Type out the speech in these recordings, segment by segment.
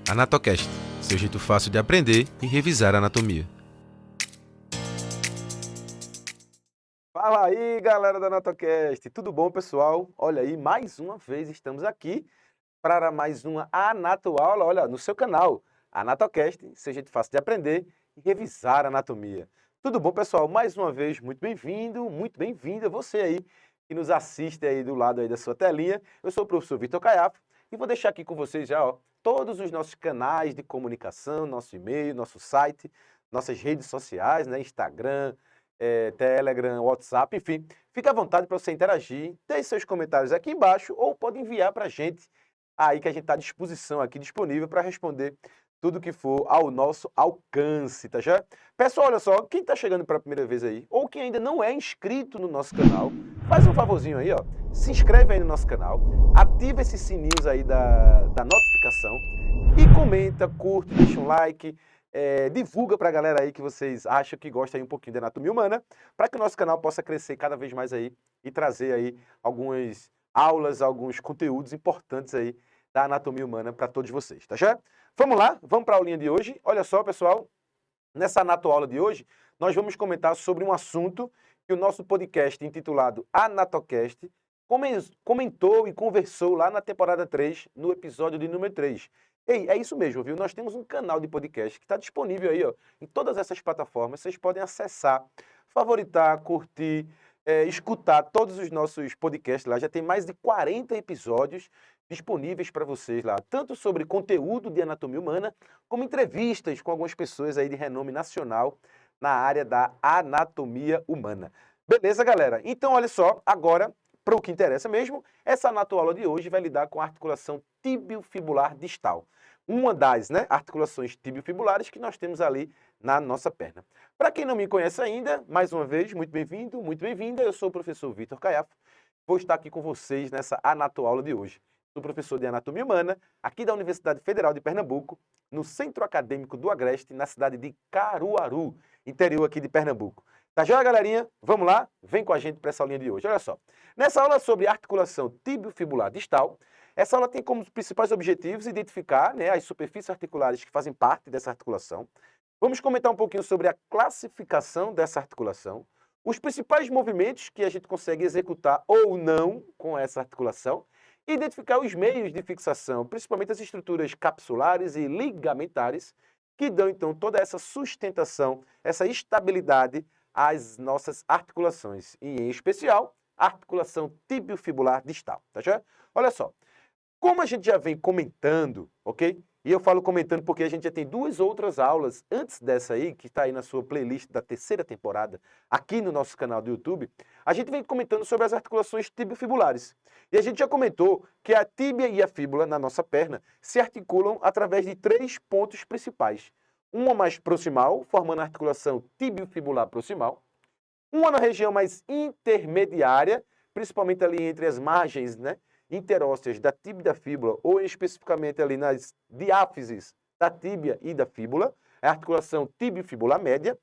Anatocast, seu jeito fácil de aprender e revisar anatomia. Fala aí, galera da Anatocast, tudo bom, pessoal? Olha aí, mais uma vez estamos aqui para mais uma anatoaula, olha, no seu canal, Anatocast, seu jeito fácil de aprender e revisar anatomia. Tudo bom, pessoal? Mais uma vez, muito bem-vindo, muito bem-vinda você aí que nos assiste aí do lado aí da sua telinha. Eu sou o professor Vitor Caiafo e vou deixar aqui com vocês já, ó, todos os nossos canais de comunicação, nosso e-mail, nosso site, nossas redes sociais, né, Instagram, Telegram, WhatsApp, enfim. Fique à vontade para você interagir, deixe seus comentários aqui embaixo ou pode enviar para a gente aí que a gente está à disposição aqui, disponível para responder tudo que for ao nosso alcance, tá já? Pessoal, olha só, quem está chegando pela primeira vez aí, ou quem ainda não é inscrito no nosso canal, faz um favorzinho aí, ó, se inscreve aí no nosso canal, ativa esses sininhos aí da notificação e comenta, curte, deixa um like, divulga para a galera aí que vocês acham que gosta aí um pouquinho de anatomia humana, para que o nosso canal possa crescer cada vez mais aí e trazer aí algumas aulas, alguns conteúdos importantes aí da anatomia humana para todos vocês, tá já? Vamos lá, vamos para a aulinha de hoje. Olha só, pessoal, nessa anatoaula de hoje, nós vamos comentar sobre um assunto que o nosso podcast intitulado Anatocast comentou e conversou lá na temporada 3, no episódio de número 3. Ei, é isso mesmo, viu? Nós temos um canal de podcast que está disponível aí, ó, em todas essas plataformas. Vocês podem acessar, favoritar, curtir, escutar todos os nossos podcasts lá. Já tem mais de 40 episódios disponíveis para vocês lá, tanto sobre conteúdo de anatomia humana, como entrevistas com algumas pessoas aí de renome nacional na área da anatomia humana. Beleza, galera? Então, olha só, agora, para o que interessa mesmo, essa anatoaula de hoje vai lidar com a articulação tibiofibular distal. Uma das articulações tibiofibulares que nós temos ali na nossa perna. Para quem não me conhece ainda, mais uma vez, muito bem-vindo, muito bem-vinda. Eu sou o professor Vitor Caiafo. Vou estar aqui com vocês nessa anatoaula de hoje. Sou professor de Anatomia Humana, aqui da Universidade Federal de Pernambuco, no Centro Acadêmico do Agreste, na cidade de Caruaru, interior aqui de Pernambuco. Tá joia, galerinha? Vamos lá? Vem com a gente para essa aulinha de hoje. Olha só. Nessa aula sobre articulação tibiofibular distal, essa aula tem como principais objetivos identificar as superfícies articulares que fazem parte dessa articulação. Vamos comentar um pouquinho sobre a classificação dessa articulação, os principais movimentos que a gente consegue executar ou não com essa articulação, e identificar os meios de fixação, principalmente as estruturas capsulares e ligamentares, que dão, então, toda essa sustentação, essa estabilidade às nossas articulações, e, em especial, a articulação tibiofibular distal, tá certo? Olha só, como a gente já vem comentando, ok? E eu falo comentando porque a gente já tem duas outras aulas antes dessa aí, que está aí na sua playlist da terceira temporada, aqui no nosso canal do YouTube, a gente vem comentando sobre as articulações tibiofibulares. E a gente já comentou que a tíbia e a fíbula na nossa perna se articulam através de três pontos principais. Uma mais proximal, formando a articulação tibiofibular proximal. Uma na região mais intermediária, principalmente ali entre as margens, interósseas da tíbia e da fíbula, ou especificamente ali nas diáfises da tíbia e da fíbula, é a articulação tibiofibular média.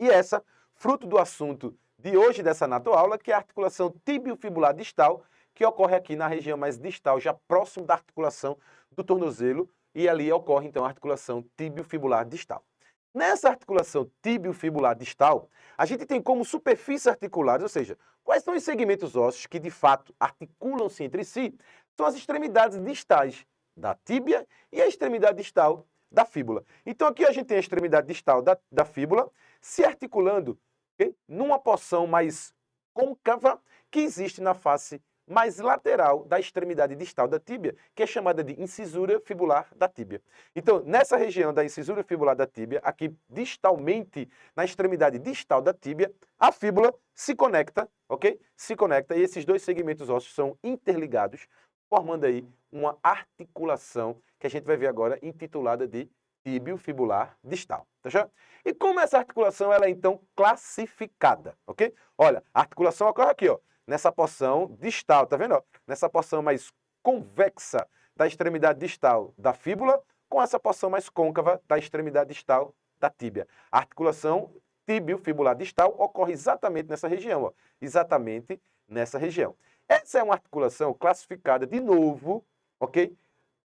E essa, fruto do assunto de hoje dessa anatoaula, que é a articulação tibiofibular distal, que ocorre aqui na região mais distal, já próximo da articulação do tornozelo, e ali ocorre então a articulação tibiofibular distal. Nessa articulação tibiofibular distal, a gente tem como superfícies articulares, ou seja, quais são os segmentos ósseos que de fato articulam-se entre si, são as extremidades distais da tíbia e a extremidade distal da fíbula. Então aqui a gente tem a extremidade distal da fíbula se articulando, okay, numa porção mais côncava que existe na face mais lateral da extremidade distal da tíbia, que é chamada de incisura fibular da tíbia. Então, nessa região da incisura fibular da tíbia, aqui distalmente, na extremidade distal da tíbia, a fíbula se conecta, ok? Se conecta e esses dois segmentos ósseos são interligados, formando aí uma articulação que a gente vai ver agora intitulada de tibiofibular distal, tá certo? E como essa articulação ela é então classificada, ok? Olha, a articulação ocorre aqui, ó, nessa porção distal, tá vendo? Nessa porção mais convexa da extremidade distal da fíbula com essa porção mais côncava da extremidade distal da tíbia. A articulação tibiofibular distal ocorre exatamente nessa região, ó, exatamente nessa região. Essa é uma articulação classificada de novo, ok?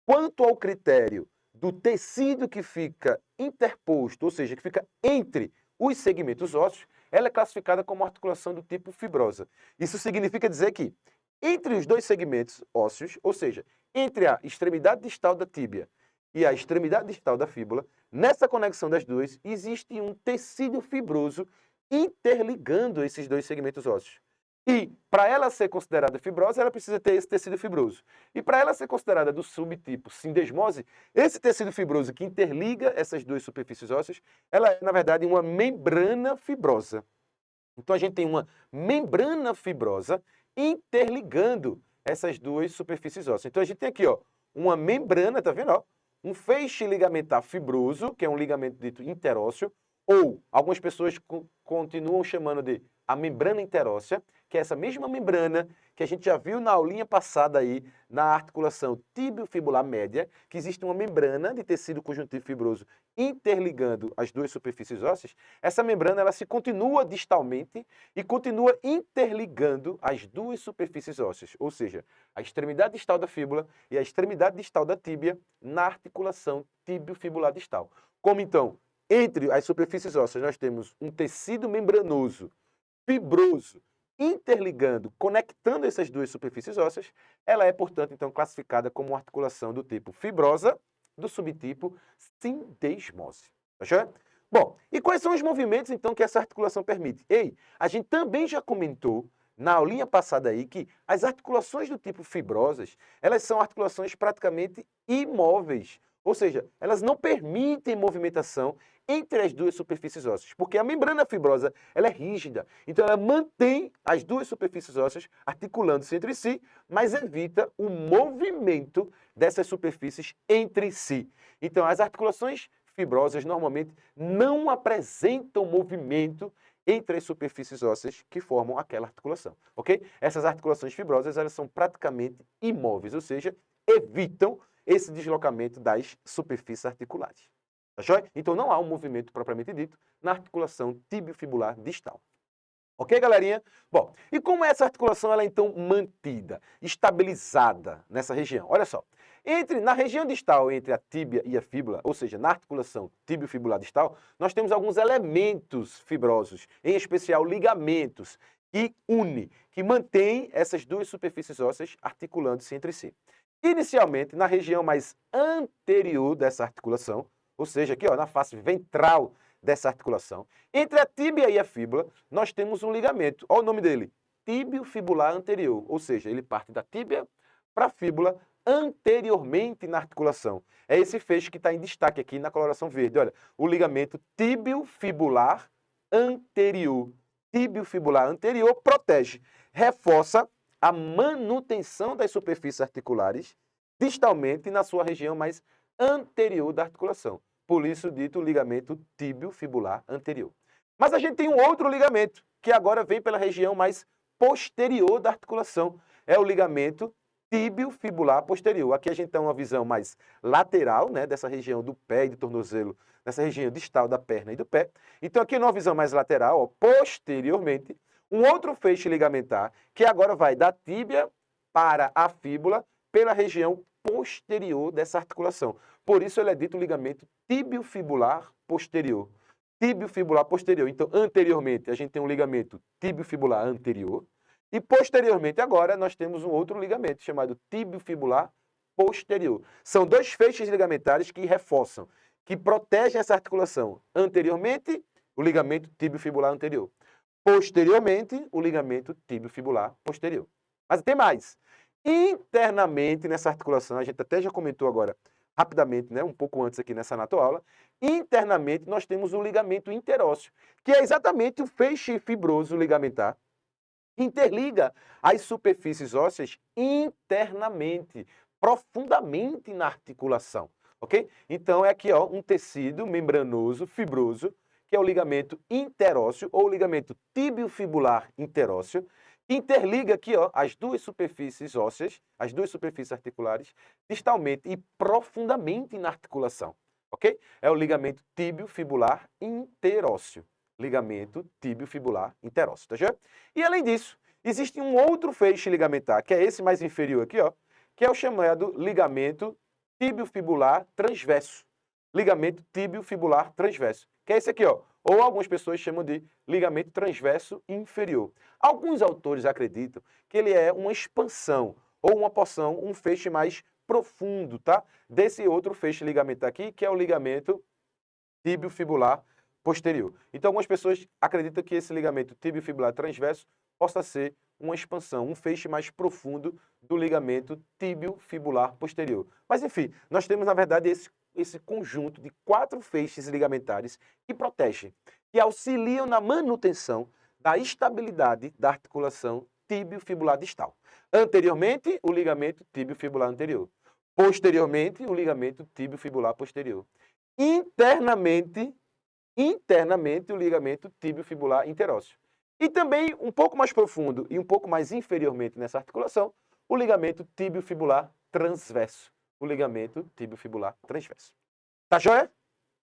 Quanto ao critério do tecido que fica interposto, ou seja, que fica entre os segmentos ósseos, ela é classificada como articulação do tipo fibrosa. Isso significa dizer que entre os dois segmentos ósseos, ou seja, entre a extremidade distal da tíbia e a extremidade distal da fíbula, nessa conexão das duas, existe um tecido fibroso interligando esses dois segmentos ósseos. E, para ela ser considerada fibrosa, ela precisa ter esse tecido fibroso. E, para ela ser considerada do subtipo sindesmose, esse tecido fibroso que interliga essas duas superfícies ósseas, ela é, na verdade, uma membrana fibrosa. Então, a gente tem uma membrana fibrosa interligando essas duas superfícies ósseas. Então, a gente tem aqui, ó, uma membrana, tá vendo? Ó, um feixe ligamentar fibroso, que é um ligamento dito interósseo, ou algumas pessoas continuam chamando de a membrana interóssea, que é essa mesma membrana que a gente já viu na aulinha passada aí, na articulação tibio-fibular média, que existe uma membrana de tecido conjuntivo fibroso interligando as duas superfícies ósseas. Essa membrana ela se continua distalmente e continua interligando as duas superfícies ósseas, ou seja, a extremidade distal da fíbula e a extremidade distal da tíbia na articulação tibio-fibular distal. Como então, entre as superfícies ósseas nós temos um tecido membranoso, fibroso, interligando, conectando essas duas superfícies ósseas, ela é, portanto, então classificada como uma articulação do tipo fibrosa, do subtipo sindesmose. Tá certo? Bom, e quais são os movimentos, então, que essa articulação permite? Ei, a gente também já comentou na aulinha passada aí que as articulações do tipo fibrosas, elas são articulações praticamente imóveis, ou seja, elas não permitem movimentação entre as duas superfícies ósseas, porque a membrana fibrosa ela é rígida, então ela mantém as duas superfícies ósseas articulando-se entre si, mas evita o movimento dessas superfícies entre si. Então, as articulações fibrosas normalmente não apresentam movimento entre as superfícies ósseas que formam aquela articulação, ok? Essas articulações fibrosas elas são praticamente imóveis, ou seja, evitam esse deslocamento das superfícies articulares. Tá joia? Então não há um movimento propriamente dito na articulação tibio-fibular distal. Ok, galerinha? Bom, e como essa articulação ela é então mantida, estabilizada nessa região? Olha só, na região distal entre a tíbia e a fíbula, ou seja, na articulação tibio-fibular distal, nós temos alguns elementos fibrosos, em especial ligamentos, que mantêm essas duas superfícies ósseas articulando-se entre si. Inicialmente, na região mais anterior dessa articulação, ou seja, aqui ó, na face ventral dessa articulação, entre a tíbia e a fíbula, nós temos um ligamento. Olha o nome dele, tíbio-fibular anterior, ou seja, ele parte da tíbia para a fíbula anteriormente na articulação. É esse feixe que está em destaque aqui na coloração verde. Olha, o ligamento tíbio-fibular anterior. Tíbio-fibular anterior protege, reforça a manutenção das superfícies articulares distalmente na sua região mais anterior da articulação. Por isso dito ligamento tíbio-fibular anterior. Mas a gente tem um outro ligamento, que agora vem pela região mais posterior da articulação. É o ligamento tíbio-fibular posterior. Aqui a gente tem uma visão mais lateral, né, dessa região do pé e do tornozelo, nessa região distal da perna e do pé. Então aqui numa visão mais lateral, ó, posteriormente, um outro feixe ligamentar, que agora vai da tíbia para a fíbula, pela região posterior dessa articulação. Por isso ele é dito ligamento tíbio-fibular posterior. Tíbio-fibular posterior. Então, anteriormente, a gente tem um ligamento tíbio-fibular anterior. E, posteriormente, agora, nós temos um outro ligamento, chamado tíbio-fibular posterior. São dois feixes ligamentares que reforçam, que protegem essa articulação. Anteriormente, o ligamento tíbio-fibular anterior. Posteriormente, o ligamento tíbio-fibular posterior. Mas tem mais. Internamente nessa articulação, a gente até já comentou agora rapidamente, né, um pouco antes aqui nessa anatoaula, internamente nós temos o ligamento interósseo, que é exatamente o feixe fibroso ligamentar que interliga as superfícies ósseas internamente, profundamente na articulação, ok? Então é aqui ó, um tecido membranoso, fibroso, que é o ligamento interósseo ou ligamento tibio-fibular interósseo, que interliga aqui ó, as duas superfícies ósseas, as duas superfícies articulares, distalmente e profundamente na articulação, ok? É o ligamento tíbio-fibular interósseo. Ligamento tíbio-fibular interósseo, tá certo? E além disso, existe um outro feixe ligamentar, que é esse mais inferior aqui, ó, que é o chamado ligamento tíbio-fibular transverso. Ligamento tíbio-fibular transverso. Que é esse aqui, ó. Ou algumas pessoas chamam de ligamento transverso inferior. Alguns autores acreditam que ele é uma expansão ou uma porção, um feixe mais profundo, tá? Desse outro feixe ligamentar aqui, que é o ligamento tíbio-fibular posterior. Então, algumas pessoas acreditam que esse ligamento tíbio-fibular transverso possa ser uma expansão, um feixe mais profundo do ligamento tíbio-fibular posterior. Mas, enfim, nós temos, na verdade, esse conjunto de 4 feixes ligamentares que protegem, que auxiliam na manutenção da estabilidade da articulação tíbio-fibular distal. Anteriormente, o ligamento tíbio-fibular anterior. Posteriormente, o ligamento tíbio-fibular posterior. Internamente, o ligamento tíbio-fibular interósseo. E também, um pouco mais profundo e um pouco mais inferiormente nessa articulação, o ligamento tíbio-fibular transverso. O ligamento tíbio-fibular transverso. Tá joia?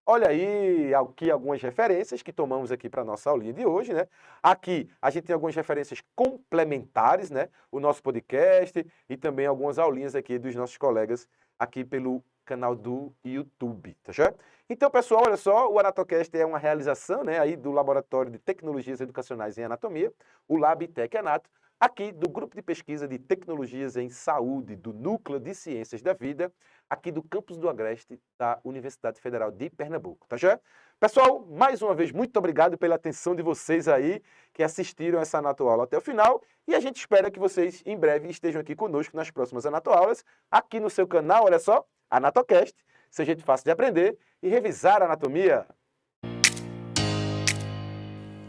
Olha aí aqui algumas referências que tomamos aqui para a nossa aulinha de hoje, né? Aqui a gente tem algumas referências complementares, né? O nosso podcast e também algumas aulinhas aqui dos nossos colegas aqui pelo canal do YouTube, tá joia? Então, pessoal, olha só, o AnatoCast é uma realização, né, aí do Laboratório de Tecnologias Educacionais em Anatomia, o LabTech Anato, aqui do Grupo de Pesquisa de Tecnologias em Saúde do Núcleo de Ciências da Vida, aqui do campus do Agreste da Universidade Federal de Pernambuco, tá joia? Pessoal, mais uma vez, muito obrigado pela atenção de vocês aí que assistiram essa anatoaula até o final e a gente espera que vocês em breve estejam aqui conosco nas próximas anatoaulas, aqui no seu canal, olha só, AnatoCast, seu jeito fácil de aprender e revisar a anatomia.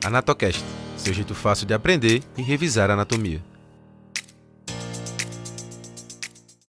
AnatoCast, seu jeito fácil de aprender e revisar a anatomia.